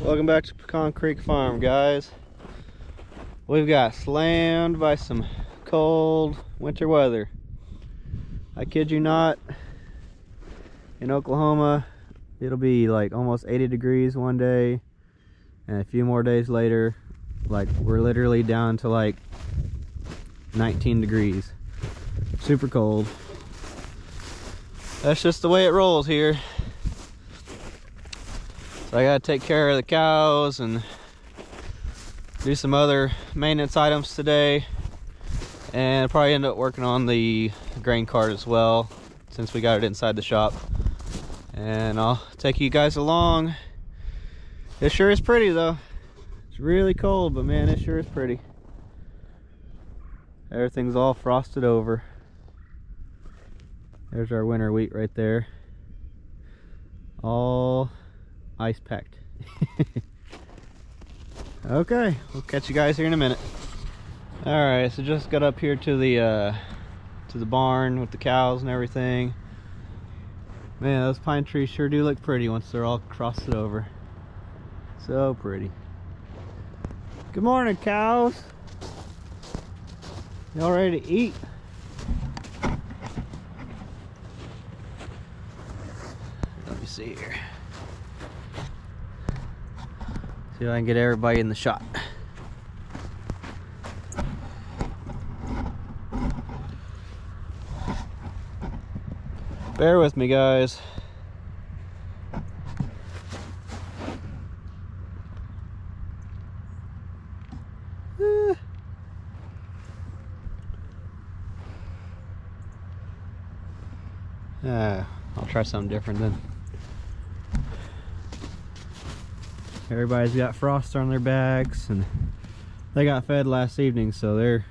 Welcome back to Pecan Creek Farm, guys. We've got slammed by some cold winter weather. I kid you not, in Oklahoma it'll be like almost 80 degrees one day, and a few more days later, like, we're literally down to like 19 degrees. Super cold. That's just the way it rolls here. So I gotta take care of the cows and do some other maintenance items today, and I'll probably end up working on the grain cart as well, since we got it inside the shop. And I'll take you guys along. It sure is pretty though. It's really cold, but man, it sure is pretty. Everything's all frosted over. There's our winter wheat right there, all ice packed. Okay, we'll catch you guys here in a minute. All right, so just got up here to the barn with the cows and everything. Man, those pine trees sure do look pretty once they're all frosted over. So pretty. Good morning, cows. Y'all ready to eat? Let me see here. See if I can get everybody in the shot. Bear with me, guys. I'll try something different then. Everybody's got frost on their backs, and they got fed last evening, so they're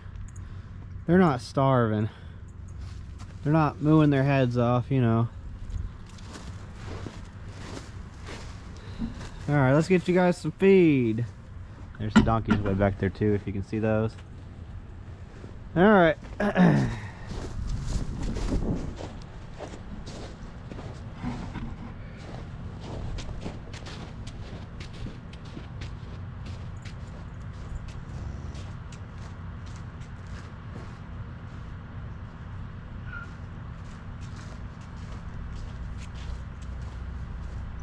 not starving. They're not mooing their heads off, you know. All right, let's get you guys some feed. There's the donkeys way back there too, if you can see those. All right.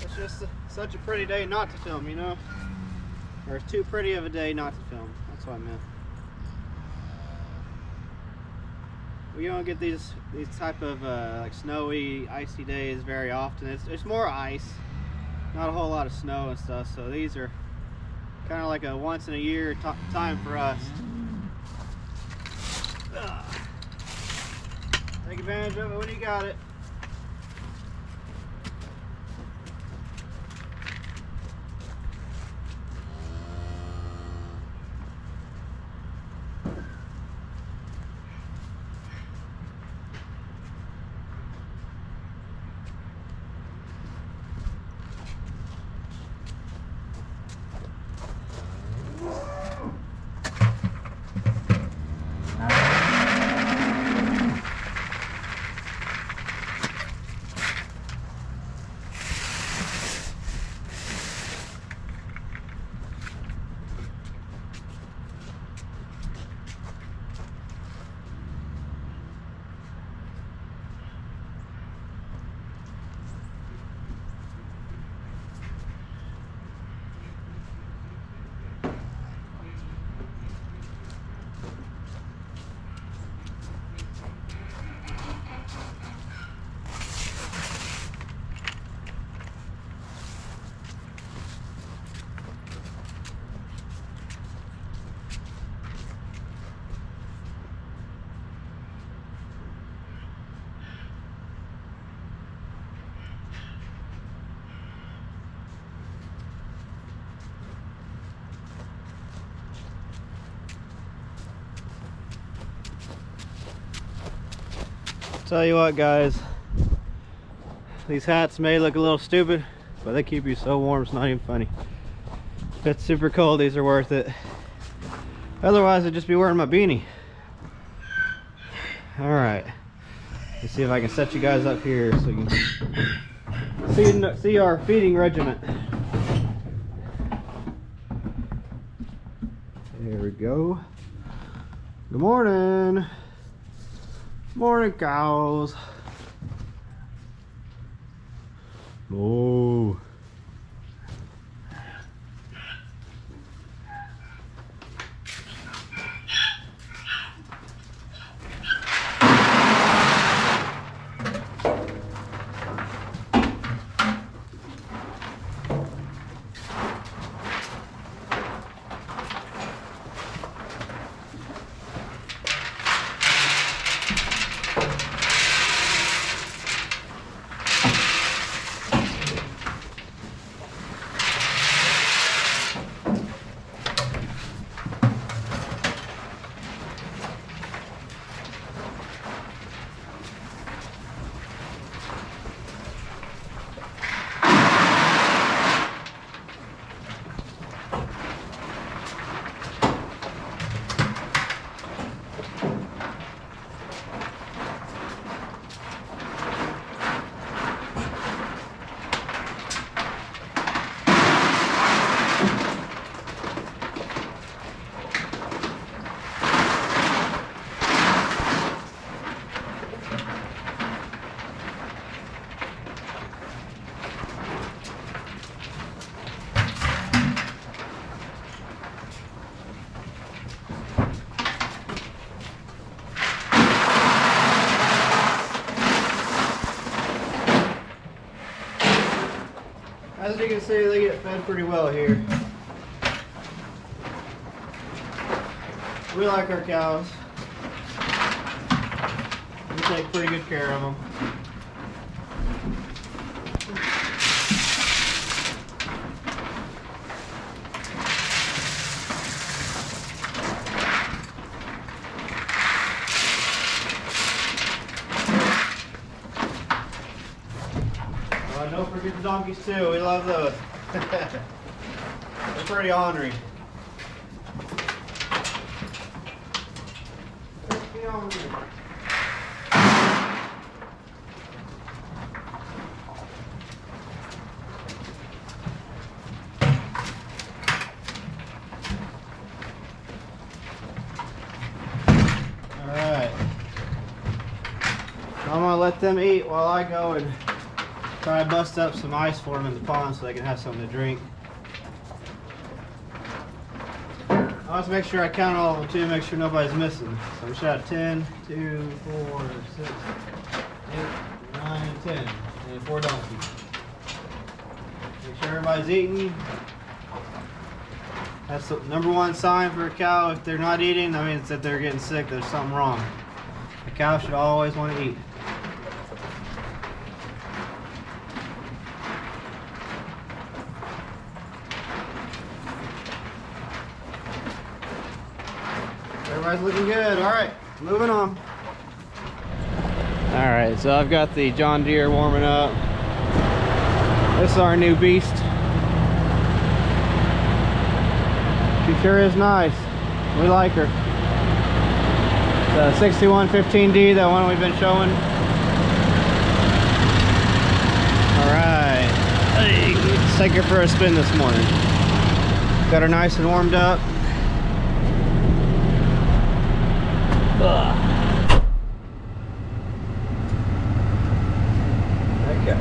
It's just such a pretty day not to film, you know? Or it's too pretty of a day not to film. That's what I meant. We don't get these type of like snowy, icy days very often. It's more ice, not a whole lot of snow and stuff. So these are kind of like a once in a year time for us. Take advantage of it when you got it. Tell you what, guys, these hats may look a little stupid, but they keep you so warm it's not even funny. If it's super cold, these are worth it. Otherwise, I'd just be wearing my beanie. All right, let's see if I can set you guys up here so you can see our feeding regiment. go. Good morning. Morning, cows. Oh. As you can see, they get fed pretty well here. We like our cows. We take pretty good care of them. Don't forget the donkeys too. We love those. They're pretty ornery. Alright. I'm going to let them eat while I go and try to bust up some ice for them in the pond so they can have something to drink. I want to make sure I count all of them too, make sure nobody's missing. So we should have 10, 2, 4, 6, 8, 9, 10, and 4 donkeys. Make sure everybody's eating. That's the #1 sign for a cow. If they're not eating, that means that they're getting sick. There's something wrong. A cow should always want to eat. Everybody's looking good. All right, moving on. All right, so I've got the John Deere warming up. This is our new beast. She sure is nice. We like her. The 6115D, that one we've been showing. All right, hey, let's take her for a spin this morning. Got her nice and warmed up. Okay.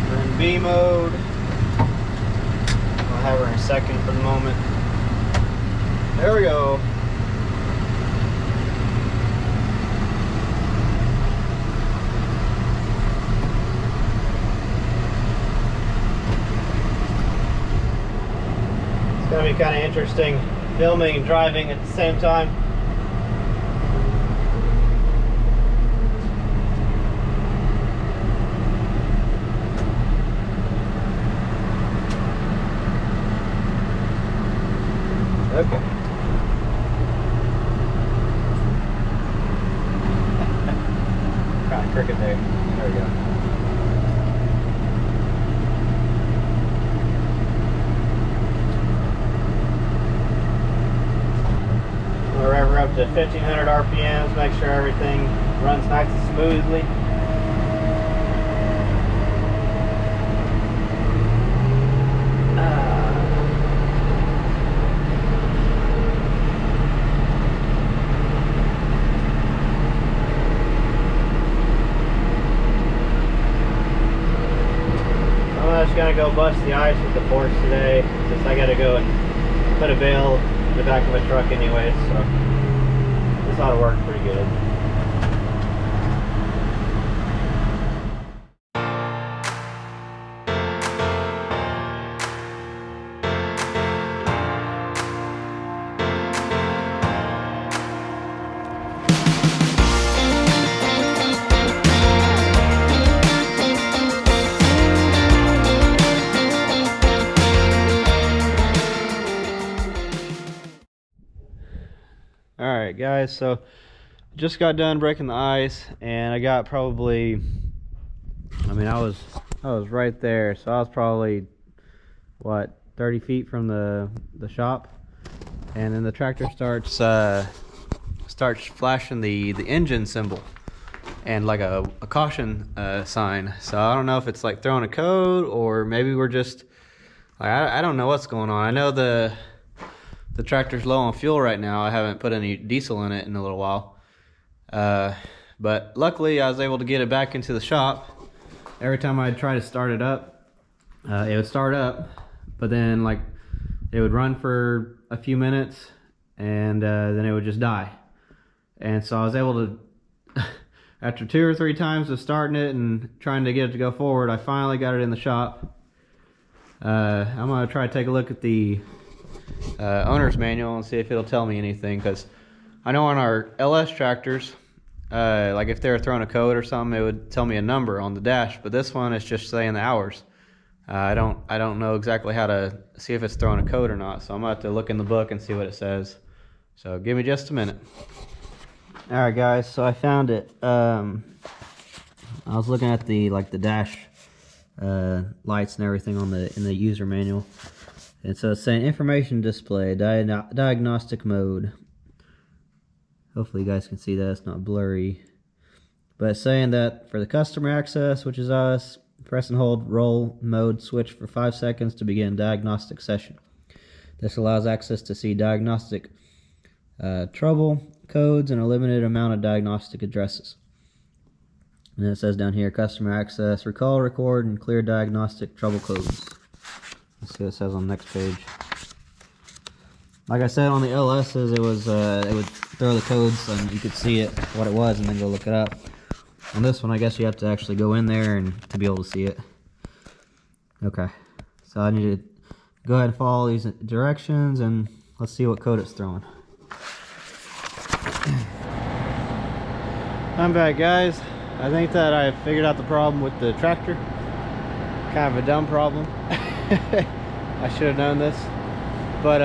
We're in B mode. I'll have her in second for the moment. There we go. It's going to be kind of interesting filming and driving at the same time. Okay. Got a cricket there. There we go. We're up to 1500 RPMs, make sure everything runs nice and smoothly. the forks today, since I gotta go and put a bale in the back of a truck anyways, so this ought to work pretty good. Alright guys, so just got done breaking the ice, and I got probably, I mean, I was right there, so I was probably what, 30 feet from the shop, and then the tractor starts flashing the engine symbol and like a caution sign. So I don't know if it's like throwing a code, or maybe we're just like, I don't know what's going on. I know the tractor's low on fuel right now. I haven't put any diesel in it in a little while, but luckily I was able to get it back into the shop. Every time I'd try to start it up, it would start up, but then like it would run for a few minutes, and then it would just die. And so I was able to after 2 or 3 times of starting it and trying to get it to go forward, I finally got it in the shop. I'm gonna try to take a look at the owner's manual and see if it'll tell me anything, because I know on our LS tractors, like if they're throwing a code or something, it would tell me a number on the dash, but this one is just saying the hours. I don't know exactly how to see if it's throwing a code or not, so I'm gonna have to look in the book and see what it says. So give me just a minute. All right guys, so I found it. I was looking at the dash lights and everything in the user manual. And so it's saying information display, diagnostic mode. Hopefully you guys can see that, it's not blurry. But it's saying that for the customer access, which is us, press and hold roll mode switch for 5 seconds to begin diagnostic session. This allows access to see diagnostic trouble codes and a limited amount of diagnostic addresses. And then it says down here, customer access, recall, record, and clear diagnostic trouble codes. Let's see what it says on the next page. Like I said, on the LS's, it would throw the codes and you could see it, what it was, and then go look it up. On this one, I guess you have to actually go in there and to be able to see it. Okay, so I need to go ahead and follow these directions, and let's see what code it's throwing. I'm back, guys. I think that I figured out the problem with the tractor. Kind of a dumb problem. I should have known this, but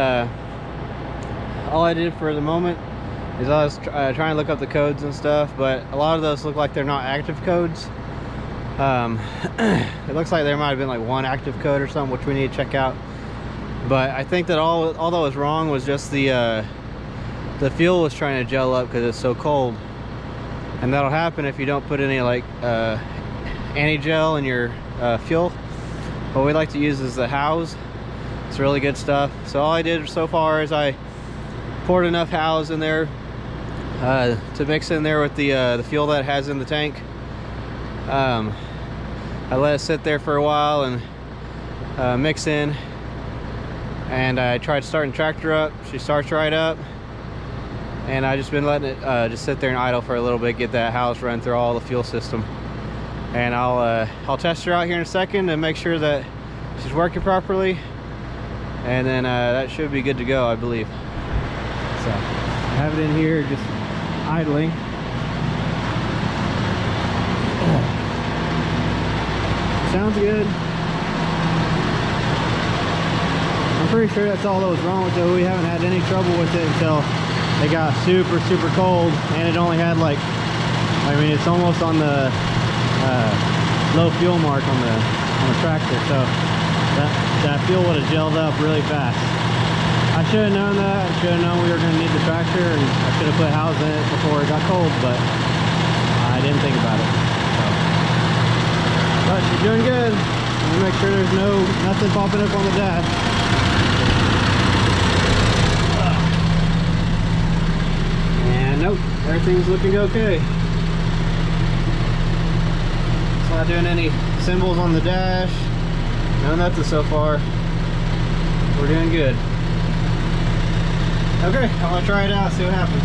all I did for the moment is I was trying to look up the codes and stuff, but a lot of those look like they're not active codes. It looks like there might have been like one active code or something, which we need to check out. But I think that all that was wrong was just the fuel was trying to gel up because it's so cold, and that'll happen if you don't put any like anti-gel in your fuel. What we like to use is the House. It's really good stuff. So all I did so far is I poured enough House in there to mix in there with the fuel that it has in the tank. I let it sit there for a while and mix in, and I tried starting the tractor up. She starts right up, and I just been letting it just sit there and idle for a little bit, get that House run through all the fuel system. And I'll test her out here in a second and make sure that she's working properly, and then that should be good to go, I believe. So I have it in here just idling. Sounds good. I'm pretty sure that's all that was wrong with it. We haven't had any trouble with it until it got super cold, and it only had like, I mean, it's almost on the low fuel mark on the tractor, so that fuel would have gelled up really fast. I should have known that. I should have known we were going to need the tractor, and I should have put House in it before it got cold, but I didn't think about it. So. But she's doing good. Let me make sure there's nothing popping up on the dash. And nope, everything's looking okay. Not doing any symbols on the dash, no nothing so far. We're doing good. Okay, I'm gonna try it out, see what happens.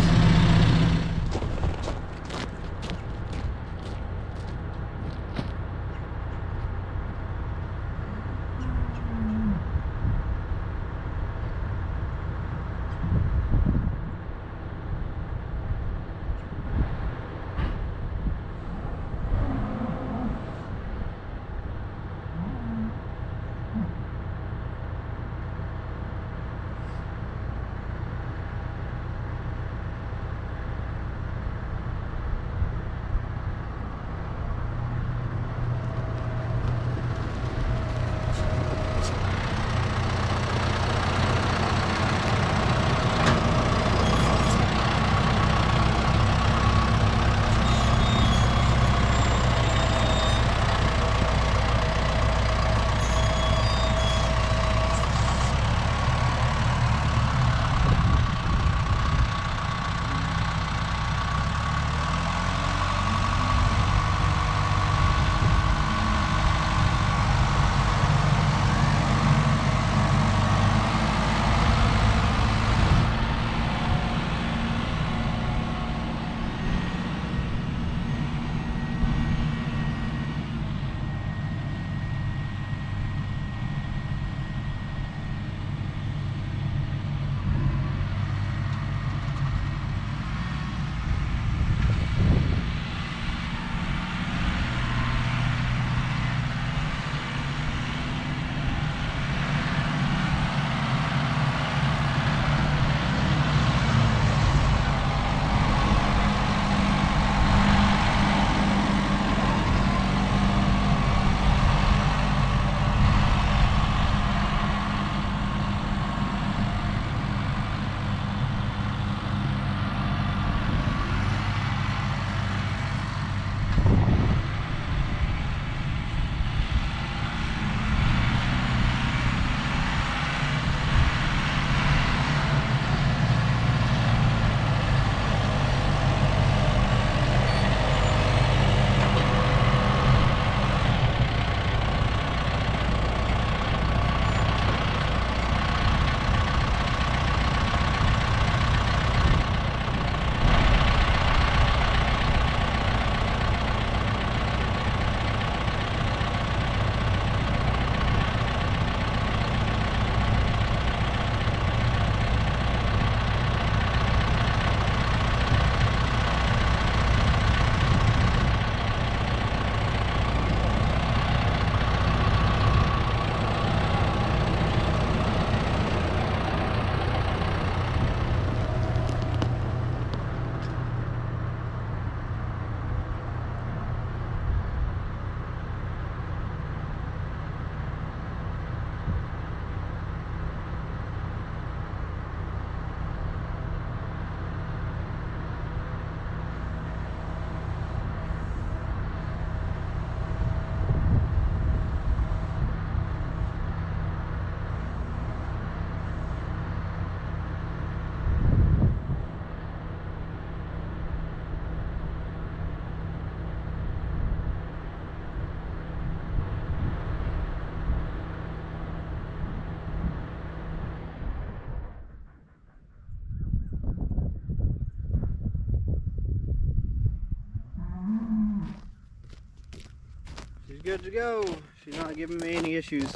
She's good to go. She's not giving me any issues.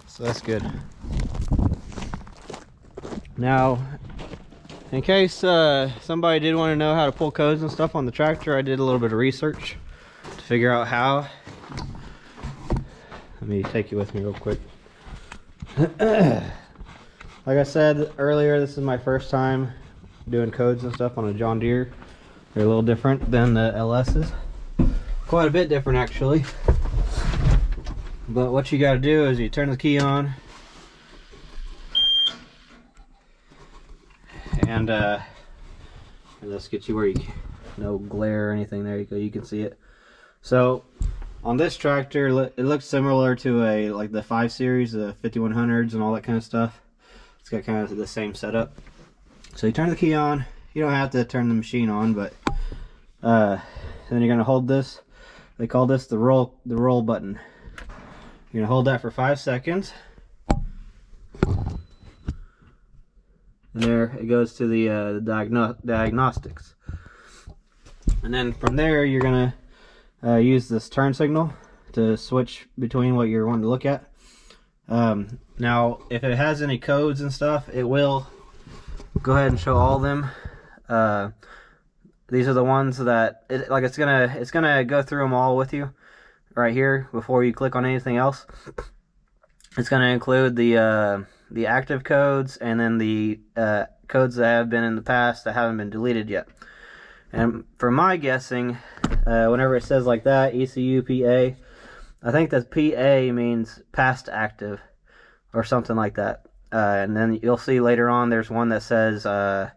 So that's good. Now, in case somebody did want to know how to pull codes and stuff on the tractor, I did a little bit of research to figure out how. Let me take you with me real quick. Like I said earlier, this is my first time doing codes and stuff on a John Deere. They're a little different than the LS's. Quite a bit different actually. But what you got to do is you turn the key on, and let's get you where you can, no glare or anything. There you go, you can see it. So on this tractor, it looks similar to a like the 5 Series, the 5100s and all that kind of stuff. It's got kind of the same setup. So you turn the key on. You don't have to turn the machine on, but then you're gonna hold this. They call this the roll button. You're gonna hold that for 5 seconds. and there it goes to the diagnostics. And then from there, you're gonna use this turn signal to switch between what you're wanting to look at. Now, if it has any codes and stuff, it will go ahead and show all of them. These are the ones that it's gonna go through them all with you right here before you click on anything else. It's gonna include the active codes and then the codes that have been in the past that haven't been deleted yet. And for my guessing, whenever it says like that, ECU PA, I think that PA means past active or something like that. And then you'll see later on there's one that says, I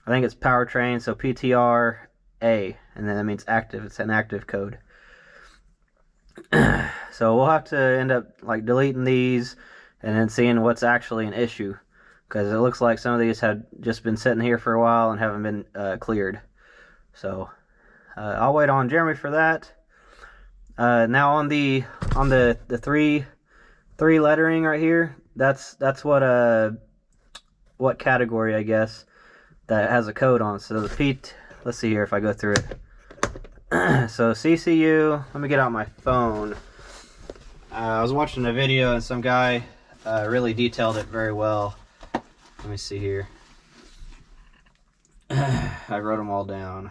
think it's powertrain, so PTR A, and then that means active. It's an active code. So we'll have to end up like deleting these and then seeing what's actually an issue, because it looks like some of these had just been sitting here for a while and haven't been cleared. So I'll wait on Jeremy for that. Now on the three lettering right here, that's what category, I guess, that has a code on. So the let's see here if I go through it. So CCU, let me get out my phone. I was watching a video and some guy really detailed it very well. Let me see here. I wrote them all down.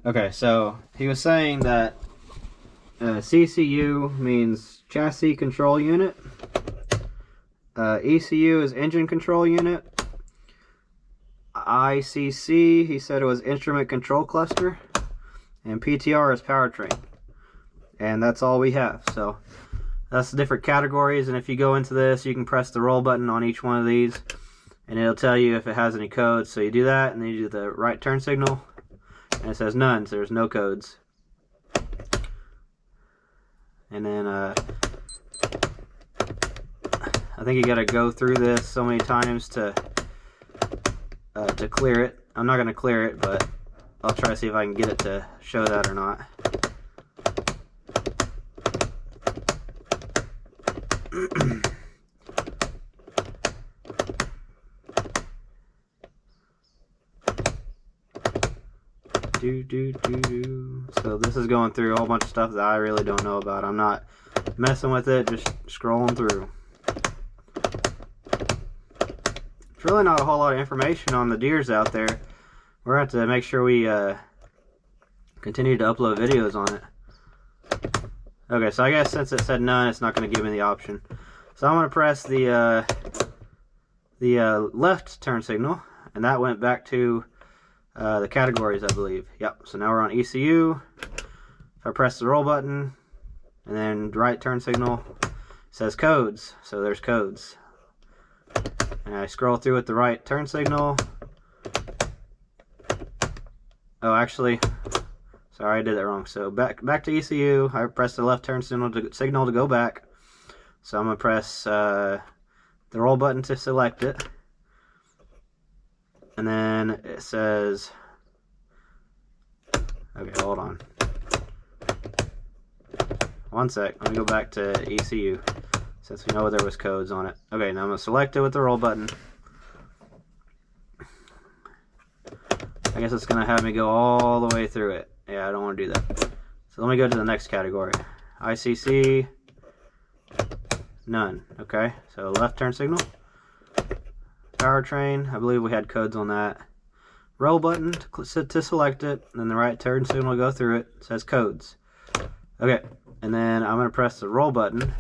Okay, so he was saying that CCU means chassis control unit. ECU is engine control unit. ICC, he said it was instrument control cluster. And PTR is powertrain. And that's all we have. So that's the different categories. And if you go into this, you can press the roll button on each one of these, and it'll tell you if it has any codes. So you do that, and then you do the right turn signal, and it says none, so there's no codes. And then I think you got to go through this so many times to clear it. I'm not going to clear it, but I'll try to see if I can get it to show that or not. So this is going through a whole bunch of stuff that I really don't know about. I'm not messing with it, just scrolling through. There's really not a whole lot of information on the Deeres out there. We're going to have to make sure we continue to upload videos on it. Okay, so I guess since it said none, it's not going to give me the option. So I'm going to press the left turn signal, and that went back to the categories, I believe. Yep, so now we're on ECU. If I press the roll button, and then right turn signal, it says codes, so there's codes. And I scroll through with the right turn signal. Oh, actually, sorry, I did that wrong. So back to ECU, I press the left turn signal to go back. So I'm going to press the roll button to select it. And then it says, okay, hold on. One sec, let me go back to ECU, since we know there was codes on it. Okay, now I'm going to select it with the roll button. I guess it's going to have me go all the way through it. Yeah, I don't want to do that. So let me go to the next category. ICC, none. Okay, so left turn signal. Powertrain, I believe we had codes on that. Roll button to select it, and then the right turn signal will go through it. It says codes. Okay, and then I'm going to press the roll button,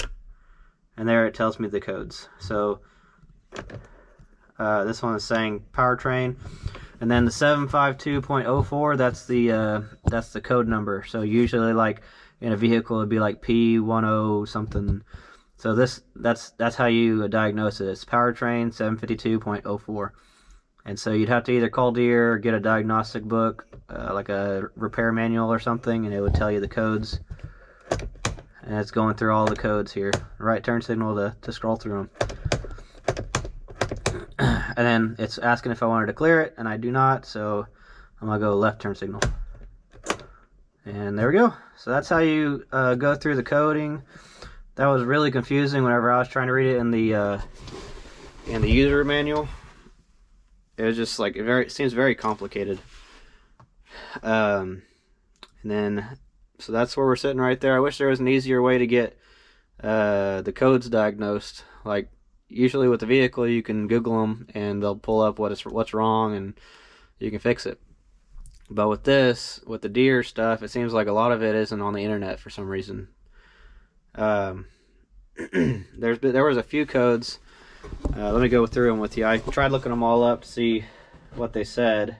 and there it tells me the codes. So this one is saying powertrain, and then the 752.04, that's the code number. So usually, like in a vehicle, it'd be like P10 something. So that's how you diagnose it. It's powertrain 752.04. And so you'd have to either call Deere or get a diagnostic book, like a repair manual or something, and it would tell you the codes. And it's going through all the codes here. Right turn signal to scroll through them. And then it's asking if I wanted to clear it, and I do not, so I'm going to go left turn signal. And there we go. So that's how you go through the coding. That was really confusing whenever I was trying to read it in the in the user manual. It was just like it seems very complicated. And then, so that's where we're sitting right there. I wish there was an easier way to get the codes diagnosed. Like usually with the vehicle, you can Google them and they'll pull up what's wrong and you can fix it. But with this, with the Deere stuff, it seems like a lot of it isn't on the internet for some reason. There was a few codes. Let me go through them with you. I tried looking them all up to see what they said.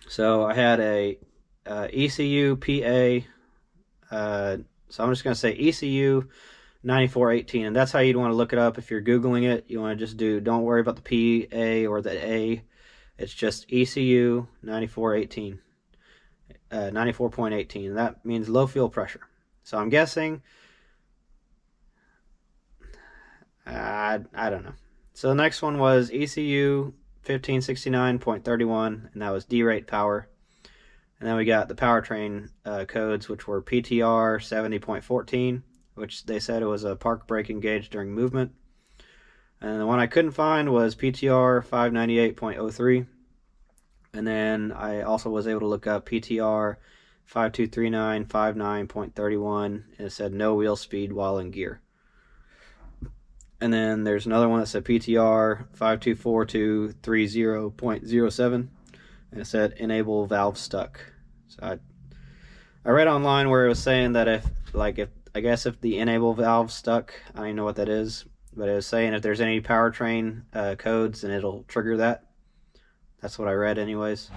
So I had a ECU PA. So I'm just going to say ECU 9418, and that's how you'd want to look it up if you're Googling it. You want to just don't worry about the PA or the A. It's just ECU 9418, 94.18. That means low fuel pressure. So I'm guessing, I don't know. So the next one was ECU 1569.31, and that was D-rate power. And then we got the powertrain codes, which were PTR 70.14, which they said it was a park brake engaged during movement. And the one I couldn't find was PTR 598.03. And then I also was able to look up PTR 523959.31, and it said no wheel speed while in gear. And then there's another one that said PTR 524230.07, and it said enable valve stuck. So I read online where it was saying that if the enable valve stuck, I don't even know what that is, but it was saying if there's any powertrain codes, then it'll trigger that. That's what I read anyways.